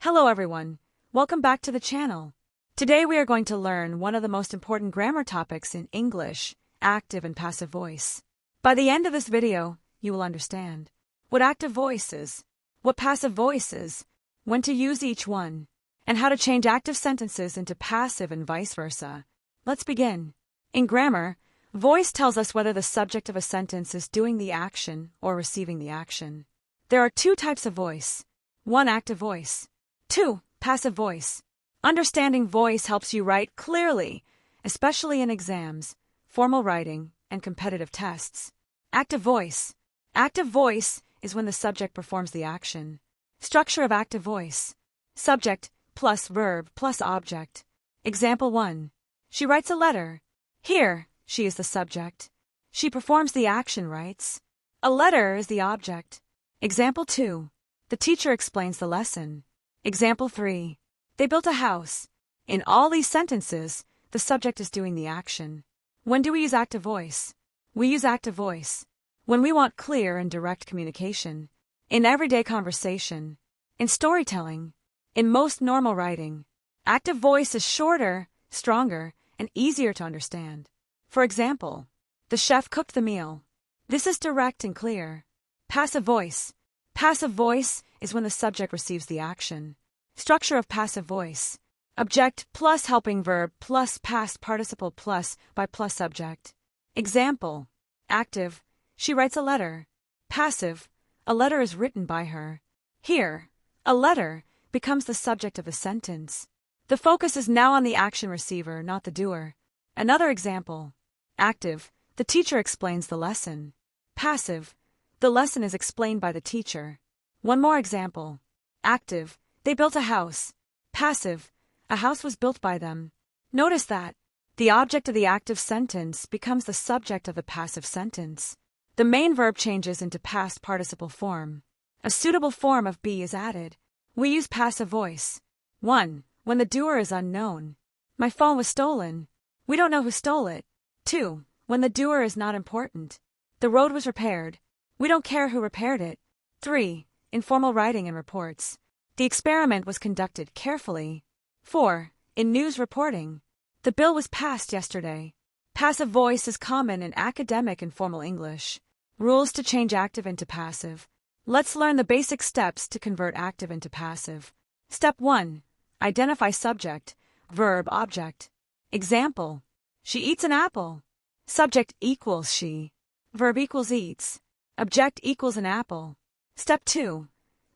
Hello everyone, welcome back to the channel. Today we are going to learn one of the most important grammar topics in English, active and passive voice. By the end of this video, you will understand what active voice is, what passive voice is, when to use each one, and how to change active sentences into passive and vice versa. Let's begin. In grammar, voice tells us whether the subject of a sentence is doing the action or receiving the action. There are two types of voice. 1. Active voice. 2. Passive voice. Understanding voice helps you write clearly, especially in exams, formal writing, and competitive tests. Active voice. Active voice is when the subject performs the action. Structure of active voice. Subject plus verb plus object. Example 1. She writes a letter. Here, she is the subject. She performs the action, writes. A letter is the object. Example 2. The teacher explains the lesson. Example 3. They built a house. In all these sentences, the subject is doing the action. When do we use active voice? We use active voice when we want clear and direct communication, in everyday conversation, in storytelling, in most normal writing. Active voice is shorter, stronger, and easier to understand. For example, the chef cooked the meal. This is direct and clear. Passive voice. Passive voice is when the subject receives the action. Structure of passive voice. Object plus helping verb plus past participle plus by plus subject. Example. Active. She writes a letter. Passive. A letter is written by her. Here, a letter becomes the subject of the sentence. The focus is now on the action receiver, not the doer. Another example. Active. The teacher explains the lesson. Passive. The lesson is explained by the teacher. One more example. Active. They built a house. Passive. A house was built by them. Notice that the object of the active sentence becomes the subject of the passive sentence. The main verb changes into past participle form. A suitable form of be is added. We use passive voice. 1. When the doer is unknown. My phone was stolen. We don't know who stole it. 2. When the doer is not important. The road was repaired. We don't care who repaired it. 3. Informal writing and reports. The experiment was conducted carefully. 4. In news reporting. The bill was passed yesterday. Passive voice is common in academic and formal English. Rules to change active into passive. Let's learn the basic steps to convert active into passive. Step 1. Identify subject, verb, object. Example. She eats an apple. Subject equals she. Verb equals eats. Object equals an apple. Step 2.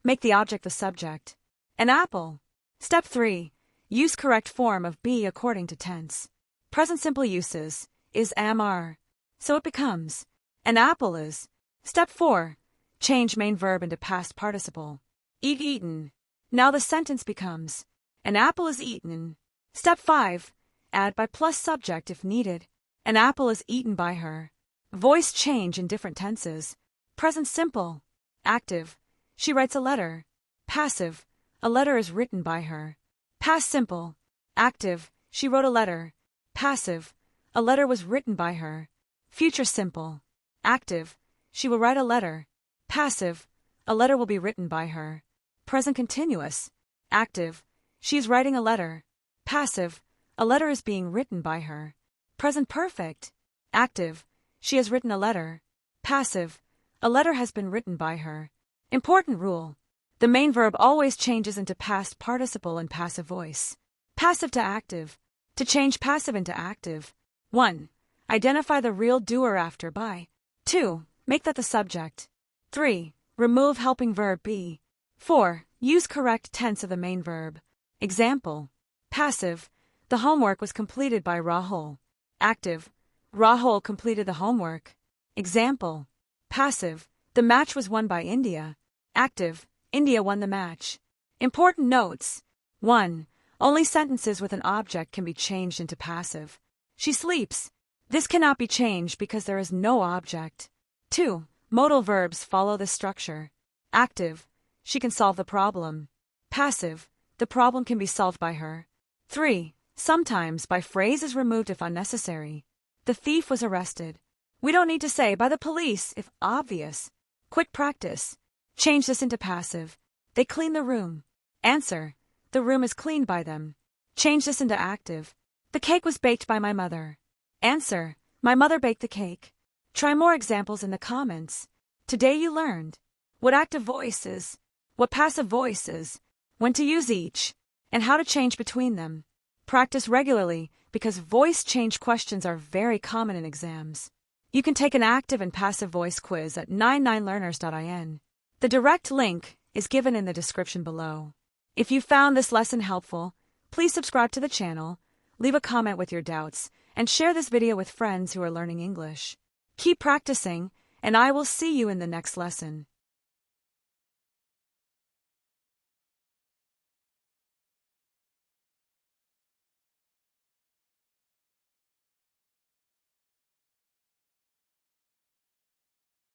Make the object the subject. An apple. Step 3. Use correct form of be according to tense. Present simple uses is am are. So it becomes an apple is. Step 4. Change main verb into past participle. Eat eaten. Now the sentence becomes an apple is eaten. Step 5. Add by plus subject if needed. An apple is eaten by her. Voice change in different tenses. Present simple. Active. She writes a letter. Passive. A letter is written by her. Past simple. Active. She wrote a letter. Passive. A letter was written by her. Future simple. Active. She will write a letter. Passive. A letter will be written by her. Present continuous. Active. She is writing a letter. Passive. A letter is being written by her. Present perfect. Active. She has written a letter. Passive. A letter has been written by her. Important rule. The main verb always changes into past participle in passive voice. Passive to active. To change passive into active. 1. Identify the real doer after by. 2. Make that the subject. 3. Remove helping verb be. 4. Use correct tense of the main verb. Example. Passive. The homework was completed by Rahul. Active. Rahul completed the homework. Example. Passive. The match was won by India. Active. India won the match. Important notes. 1. Only sentences with an object can be changed into passive. She sleeps. This cannot be changed because there is no object. 2. Modal verbs follow this structure. Active. She can solve the problem. Passive. The problem can be solved by her. 3. Sometimes by phrase is removed if unnecessary. The thief was arrested. We don't need to say by the police if obvious. Quick practice. Change this into passive. They clean the room. Answer: the room is cleaned by them. Change this into active. The cake was baked by my mother. Answer: my mother baked the cake. Try more examples in the comments. Today you learned what active voice is, what passive voice is, when to use each, and how to change between them. Practice regularly because voice change questions are very common in exams. You can take an active and passive voice quiz at 99learners.in. The direct link is given in the description below. If you found this lesson helpful, please subscribe to the channel, leave a comment with your doubts, and share this video with friends who are learning English. Keep practicing, and I will see you in the next lesson.